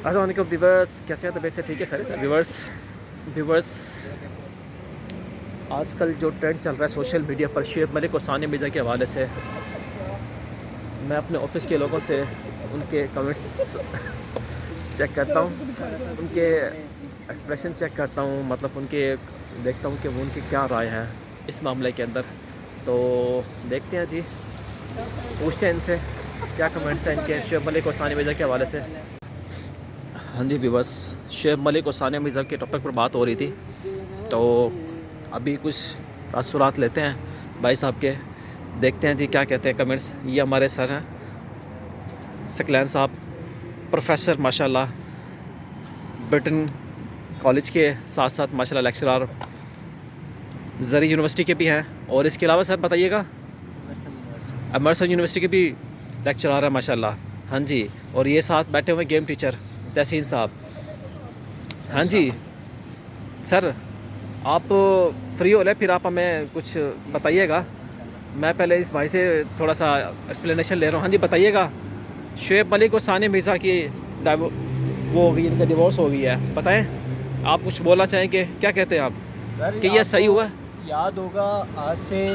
अस्सलाम वालेकुम व्यूवर्स, कैसे हैं? तबीयत से ठीक है? खैर से व्यूवर्स व्यूवर्स आजकल जो ट्रेंड चल रहा है सोशल मीडिया पर शुएब मलिक और सानिया मिर्ज़ा के हवाले से, मैं अपने ऑफिस के लोगों से उनके कमेंट्स चेक करता हूँ, उनके एक्सप्रेशन चेक करता हूँ, मतलब उनके देखता हूँ कि वो उनकी क्या राय है इस मामले के अंदर। तो देखते हैं जी, पूछते हैं इनसे क्या कमेंट्स हैं इनके शुएब मलिक और सानिया मिर्ज़ा के हवाले से। हाँ जी व्यूवर्स, शुएब मलिक और सानिया मिर्ज़ा के टॉपिक पर बात हो रही थी, तो अभी कुछ तासुरात लेते हैं भाई साहब के, देखते हैं जी क्या कहते हैं कमेंट्स। ये हमारे सर हैं सकलैन साहब, प्रोफेसर माशाल्लाह, ब्रिटेन कॉलेज के साथ साथ माशाल्लाह लेक्चरर ज़री यूनिवर्सिटी के भी हैं, और इसके अलावा सर बताइएगा एमर्सन यूनिवर्सिटी के भी लेक्चरर हैं माशाल्लाह। हाँ जी, और ये साथ बैठे हुए गेम टीचर तहसीन साहब। हाँ जी सर, आप फ्री हो ले फिर आप हमें कुछ बताइएगा। मैं पहले इस भाई से थोड़ा सा एक्सप्लेनेशन ले रहा हूँ। हाँ जी बताइएगा, शुएब मलिक और सानिया मिर्ज़ा की वो हो गई, इनका डिवोर्स हो गई है, बताएं आप कुछ बोलना चाहेंगे, क्या कहते हैं आप सर कि यह सही हुआ? याद होगा आज से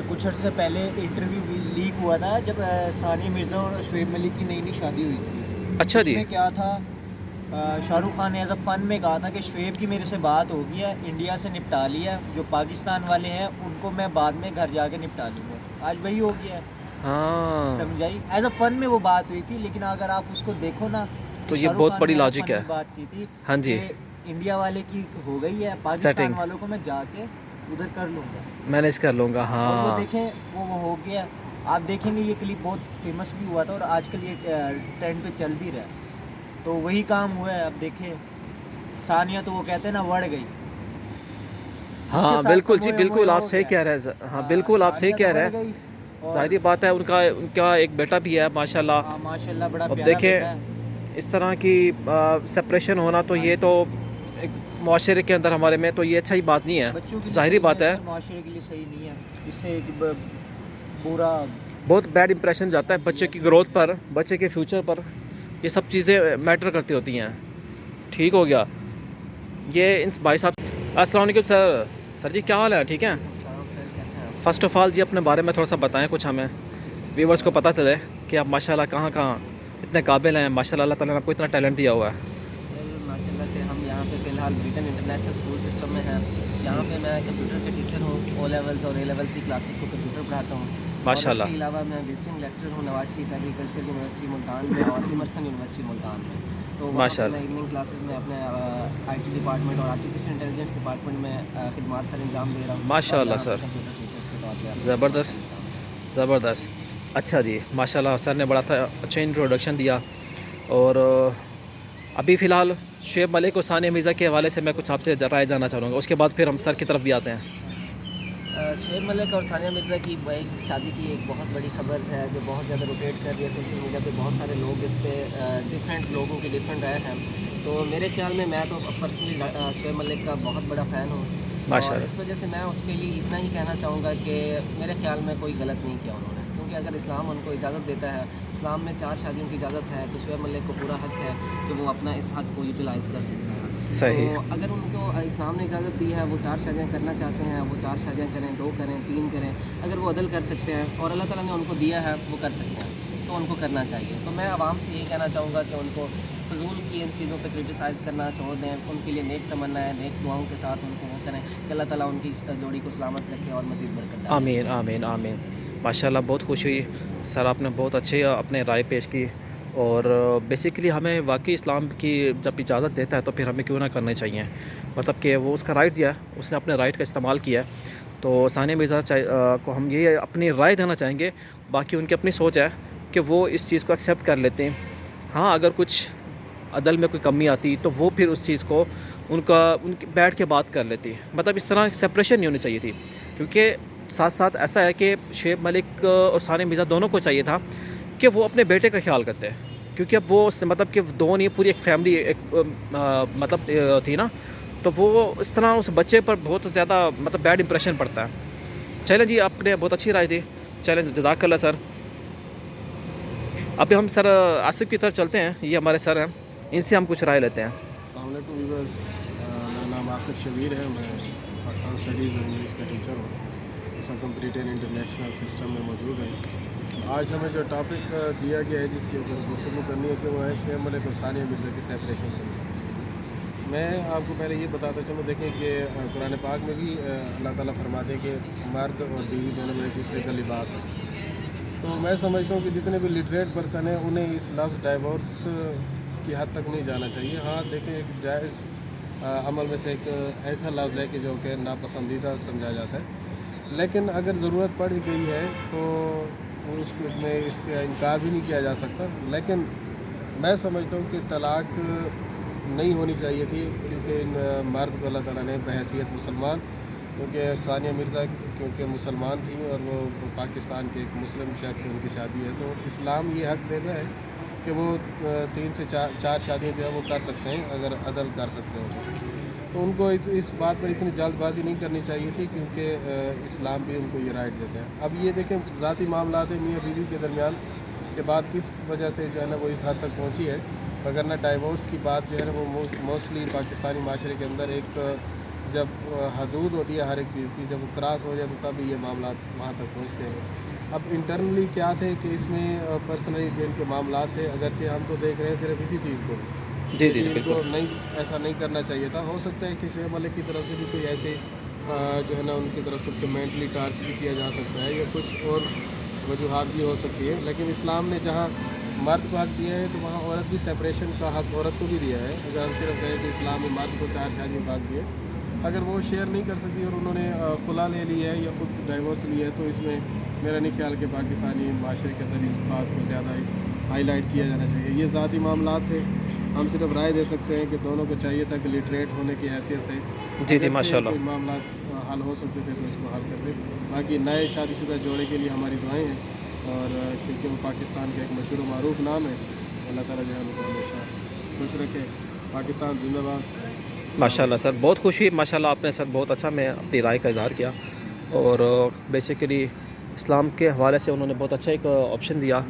कुछ अर्से पहले इंटरव्यू लीक हुआ था जब सानिया मिर्ज़ा और शुएब मलिक की नई नई शादी हुई थी। अच्छा जी। उसमें क्या था, शाहरुख खान ने एज अ फ़न में कहा था कि शुएब की मेरे से बात हो गई है, इंडिया से निपटा लिया, जो पाकिस्तान वाले हैं उनको मैं बाद में घर जाके निपटा लूँगा। आज वही हो गया है। हाँ, समझाई, एज अ फ़न में वो बात हुई थी, लेकिन अगर आप उसको देखो ना तो ये शाहरुख बहुत खान बड़ी ने लॉजिक फन है। में बात की थी हाँ जी, कि इंडिया वाले की हो गई है, पाकिस्तान सेटिंग वालों को मैं जाके उधर कर लूँगा। मैनेज कर लूँगा। और वो हाँ देखें वो हो गया। आप देखेंगे ये क्लिप बहुत फेमस भी हुआ था और आजकल ये ट्रेंड पे चल भी रहा है। तो वही काम हुआ है। अब देखें, सानिया तो वो कहते हैं ना बढ़ गई, जिसके हाँ साथ बिल्कुल कम जी, होया बिल्कुल मोया आप हो सही गया। कह रहे हैं। हाँ बिल्कुल आप सही सानिया तो कह रहे बढ़ हैं। गई और ज़ाहिर बात है, उनका उनका एक बेटा भी है माशाल्लाह। हाँ माशाल्लाह बड़ा अब प्यारा बेटा है। देखें इस तरह की सेपरेशन होना, तो हाँ ये जी, तो एक माशरे के अंदर हमारे में तो ये अच्छा ही बात नहीं है, बच्चों के लिए ज़ाहिर सही नहीं बात है है। सर, माशरे के लिए सही नहीं है। इससे एक बुरा बहुत बैड इंप्रेशन जाता है बच्चे की ग्रोथ पर, बच्चे के फ्यूचर पर, ये सब चीज़ें मैटर करती होती हैं। ठीक हो गया ये इन भाई साहब। अस्सलाम वालेकुम सर। सर जी क्या हाल है? ठीक है। वालेकुम सलाम सर, कैसे हैं आप? फ़र्स्ट ऑफ़ ऑल जी अपने बारे में थोड़ा सा बताएं कुछ हमें, व्यूवर्स को पता चले कि आप माशाल्लाह कहाँ कहाँ इतने काबिल हैं। माशाल्लाह अल्लाह ताला ने आपको इतना टैलेंट दिया हुआ है। सर माशाल्लाह से हम यहाँ पे फ़िलहाल ब्रिटेन इंटरनेशनल स्कूल सिस्टम में हैं। यहाँ पे मैं कंप्यूटर के टीचर हूँ। ओ लेवल्स और ए लेवल्स की क्लासेस को कंप्यूटर पढ़ाता हूँ। और इसके माशाल्लाह अलावा मैं विजिटिंग लेक्चरर हूँ नवाज शरीफ एग्रीकल्चर यूनिवर्सिटी मुल्तान में और इमर्सन यूनिवर्सिटी मुल्तान में। तो वहाँ पे मैं माशाल्लाह इवनिंग क्लासेस में अपने आईटी डिपार्टमेंट और आर्टिफिशियल इंटेलिजेंस डिपार्टमेंट में खिदमत सर अंजाम दे रहा हूँ और माशाल्लाह यहाँ पे सर, कंप्यूटर टीचर्स के तौर पर अपना खिदमत ज़बरदस्त करता हूँ। ज़बरदस्त। अच्छा जी माशाल्लाह, सर ने बड़ा था अच्छा इंट्रोडक्शन दिया। और अभी फ़िलहाल शुएब मलिक और सानिया मिर्ज़ा के हवाले से मैं कुछ आपसे राय जानना चाहूँगा, उसके बाद फिर हम सर की तरफ भी आते हैं। शुएब मलिक और सानिया मिर्ज़ा की एक शादी की एक बहुत बड़ी खबर है जो बहुत ज़्यादा रोटेट कर रही है सोशल मीडिया पे। बहुत सारे लोग इस पर डिफरेंट लोगों की डिफरेंट राय हैं। तो मेरे ख्याल में मैं तो पर्सनली शुएब मलिक का बहुत बड़ा फ़ैन हूँ और माशाल्लाह इस वजह से मैं उसके लिए इतना ही कहना चाहूँगा कि मेरे ख्याल में कोई गलत नहीं किया उन्होंने, क्योंकि अगर इस्लाम उनको इजाज़त देता है, इस्लाम में 4 शादियों की इजाज़त है, तो शुएब मलिक को पूरा हक़ है कि वो अपना इस हक़ को यूटिलाइज़ कर सकता है। तो सही। अगर उनको इस्लाम ने इजाज़त दी है, वो 4 शादियाँ करना चाहते हैं, वो 4 शादियाँ करें, 2 करें, 3 करें, अगर वो अदल कर सकते हैं और अल्लाह ताला ने उनको दिया है वो कर सकते हैं, तो उनको करना चाहिए। तो मैं आवाम से यही कहना चाहूँगा कि उनको फ़िज़ूल की इन चीज़ों पे क्रिटिसाइज़ करना छोड़ दें। उनके लिए नेक तमन्नाएँ, नेक दुआओं के साथ उनको वो करें कि अल्लाह ताला उनकी जोड़ी को सलामत रखे और मज़ीद बरकत डाले आमीन इसमें। आमीन आमीन। माशाल्लाह बहुत खुशी हुई सर, आपने बहुत अच्छे अपने राय पेश की। और बेसिकली हमें वाकई इस्लाम की जब इजाज़त देता है तो फिर हमें क्यों ना करने चाहिए, मतलब कि वो उसका राइट दिया है, उसने अपने राइट का इस्तेमाल किया है। तो सानिया मिर्ज़ा को हम ये अपनी राय देना चाहेंगे, बाकी उनकी अपनी सोच है कि वो इस चीज़ को एक्सेप्ट कर लेते हैं। हाँ अगर कुछ अदल में कोई कमी आती तो वो फिर उस चीज़ को उनकी बैठ के बात कर लेती, मतलब इस तरह सेपरेशन नहीं होनी चाहिए थी। क्योंकि साथ साथ ऐसा है कि शुएब मलिक और सानिया मिर्ज़ा दोनों को चाहिए था कि वो अपने बेटे का ख्याल करते हैं, क्योंकि अब वो मतलब कि दो नहीं पूरी एक फैमिली एक मतलब थी ना, तो वो इस तरह उस बच्चे पर बहुत ज़्यादा मतलब बैड इंप्रेशन पड़ता है। चलें जी, आपने बहुत अच्छी राय दी, चलें जज़ाकल्लाह सर। अभी हम सर आसिफ की तरफ चलते हैं, ये हमारे सर हैं इनसे हम कुछ राय लेते हैं। अस्सलाम वालेकुम व्यूअर्स, मेरा नाम आसिफ शबीर है। मैं पाकिस्तान स्टडीज़ और इंग्लिश का टीचर हूँ। इस वक्त हम ब्रिटेन इंटरनेशनल सिस्टम में मौजूद हैं। आज हमें जो टॉपिक दिया गया है जिसके ऊपर गुफ्तगू करनी है कि वो है शुएब मलिक और सानिया मिर्ज़ा की सेपरेशन से। मैं आपको पहले ये बताता चलूँ, देखें कि कुरान पाक में भी अल्लाह ताला फरमाते हैं कि मर्द और बीवी जो है एक दूसरे का लिबास है। तो मैं समझता हूँ कि जितने भी लिटरेट पर्सन हैं उन्हें इस लफ्ज़ डाइवोर्स की हद तक नहीं जाना चाहिए। हाँ देखें, एक जायज़ अमल में से एक ऐसा लफ्ज़ है कि जो कि नापसंदीदा समझा जाता है, लेकिन अगर ज़रूरत पड़ गई है तो उसमें इसका इनकार भी नहीं किया जा सकता। लेकिन मैं समझता हूँ कि तलाक़ नहीं होनी चाहिए थी, क्योंकि इन मर्द को अल्लाह ताला ने बहैसियत मुसलमान, क्योंकि सानिया मिर्ज़ा क्योंकि मुसलमान थी और वो पाकिस्तान के एक मुस्लिम शख्स से उनकी शादी है, तो इस्लाम ये हक़ देता है कि वो 3 से 4 शादियाँ जो है वो कर सकते हैं अगर अदल कर सकते हो। तो उनको इस बात पर इतनी जल्दबाजी नहीं करनी चाहिए थी, क्योंकि इस्लाम भी उनको ये राइट देता है। अब ये देखें, ज़ाती मामलात मियाँ बीवी के दरमियान के बाद किस वजह से जो है ना वो इस हद तक पहुँची है, वगरना डाइवोर्स की बात जो है ना वो मोस्टली पाकिस्तानी माशरे के अंदर एक जब हदूद होती है हर एक चीज़ की, जब वो क्रॉस हो जाए तो तभी ये मामला वहाँ तक पहुँचते हैं। अब इंटरनली क्या थे कि इसमें पर्सनली जिनके मामला थे, अगरचे हम तो देख रहे हैं सिर्फ इसी चीज़ को, जी जी इनको बिल्कुल। नहीं, ऐसा नहीं करना चाहिए था। हो सकता है कि शुएब मलिक की तरफ से भी कोई ऐसे जो है ना उनकी तरफ से मेंटली टार्चर भी किया जा सकता है, या कुछ और वजूहात भी हो सकती है। लेकिन इस्लाम ने जहाँ मर्द को हक़ दिया है तो वहाँ औरत भी सेपरेशन का हक़ औरत को भी दिया है। अगर हम सिर्फ कहें कि इस्लाम ने मर्द को 4 शादियों का हक़ दिया, अगर वो शेयर नहीं कर सकती और उन्होंने खुला ले लिया है या खुद डाइवोर्स लिया है, तो इसमें मेरा नहीं ख्याल कि पाकिस्तानी माशरे के अंदर इस बात को ज़्यादा हाईलाइट किया जाना चाहिए। ये ज़ाती मामलात थे, हम सिर्फ राय दे सकते हैं कि दोनों को चाहिए था कि लिटरेट होने की हैसियत से जी जी माशाल्लाह। कोई मामला हल हो सकते थे तो इसको हल कर दे। बाकी नए शादीशुदा जोड़े के लिए हमारी दुआएँ हैं, और क्योंकि वो पाकिस्तान का एक मशहूर और मारूफ नाम है, अल्लाह ताला जो है उनको हमेशा खुश रखे। पाकिस्तान जिंदाबाद। माशाल्लाह सर, बहुत खुशी, माशाल्लाह आपने सर बहुत अच्छा मैं अपनी राय का इज़हार किया, और बेसिकली इस्लाम के हवाले से उन्होंने बहुत अच्छा एक ऑप्शन दिया।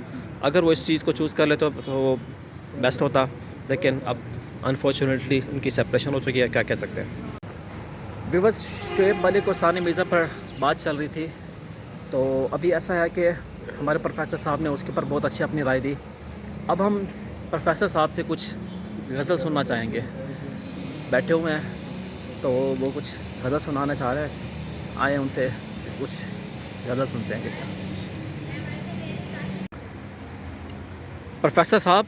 अगर वो इस चीज़ को चूज़ कर ले तो वो बेस्ट होता, लेकिन अब अनफॉर्चुनेटली उनकी सेपरेशन हो चुकी है, क्या कह सकते हैं। व्यूअर्स, शुएब मलिक और सानिया मिर्ज़ा पर बात चल रही थी, तो अभी ऐसा है कि हमारे प्रोफेसर साहब ने उसके ऊपर बहुत अच्छी अपनी राय दी। अब हम प्रोफेसर साहब से कुछ गज़ल सुनना चाहेंगे, बैठे हुए हैं तो वो कुछ गज़ल सुनाना चाह रहे हैं, आए उनसे कुछ गज़ल सुनते हैं। प्रोफेसर साहब,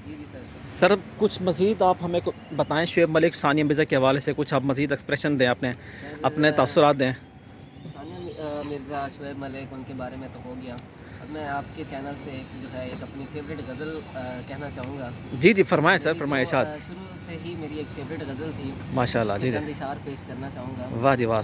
जी जी सर कुछ मज़ीद आप हमें बताएं, शुएब मलिक सानिया मिर्ज़ा के हवाले से कुछ आप मज़ीद एक्सप्रेशन दें, अपने तासुरात दें। सानिया मिर्ज़ा, शुएब मलिक, उनके बारे में तो हो गया। अब मैं आपके चैनल से एक अपनी फेवरेट गज़ल कहना चाहूँगा। जी जी फरमाएं सर, फरमाएं इरशाद। शुरू से ही मेरी एक फेवरेट गज़ल थी, माशाल्लाह। जी जी, चंद इशार पेश करना चाहूँगा। वाह जी वाह।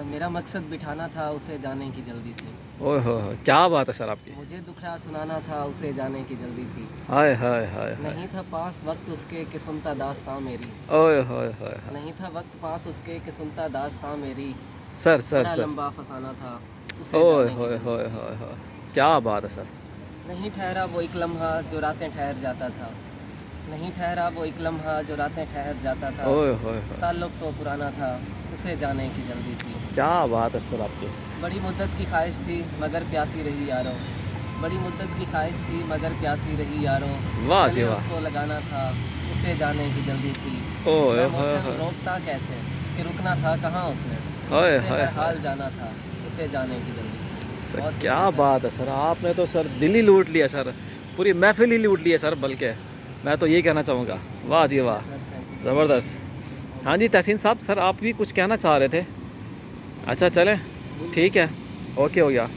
मेरा मकसद बिठाना था, उसे जाने की जल्दी थी। ओह हो, क्या बात है सर आपकी। मुझे दुखड़ा सुनाना था, उसे जाने की जल्दी थी। हाय हाय हाय। नहीं था पास वक्त उसके कि सुनता दास्तां मेरी। ओए होए होए। नहीं था वक्त पास उसके कि सुनता दास्तां मेरी। सर सर बड़ा सर। लंबा फसाना था, उसे ओए जाने की होए जल्दी होए थी। होए होए, क्या बात है सर। नहीं ठहरा वो एक लम्हा जो रातें ठहर जाता था। नहीं ठहरा वो एक लम्हा जो रातें ठहर जाता था। ओए होए होए, ताल्लुक तो पुराना था, उसे जाने की जल्दी थी। क्या बात है सर आपकी। बड़ी मुद्दत की ख्वाहिश थी मगर प्यासी रही यारो। बड़ी मुद्दत की ख्वाहिश थी मगर प्यासी रही यारो। वाह जी गले वाह। उसको लगाना था, उसे जाने की जल्दी थी। ओए मैं होए मौसम होए रोकता कैसे कि रुकना था कहाँ उसने। होए उसे होए हर हाल जाना था, उसे जाने की जल्दी थी। सर, बहुत क्या शुक्रिया सर। बात है सर, आपने तो सर दिल ही लूट लिया सर, पूरी महफिल ही लूट ली है सर, बल्कि मैं तो यही कहना चाहूँगा। वाह जी वाह, सर, थैंक यू। ज़बरदस्त। हाँ जी तहसीन साहब, सर आप भी कुछ कहना चाह रहे थे। अच्छा चलें, ठीक है, ओके हो गया।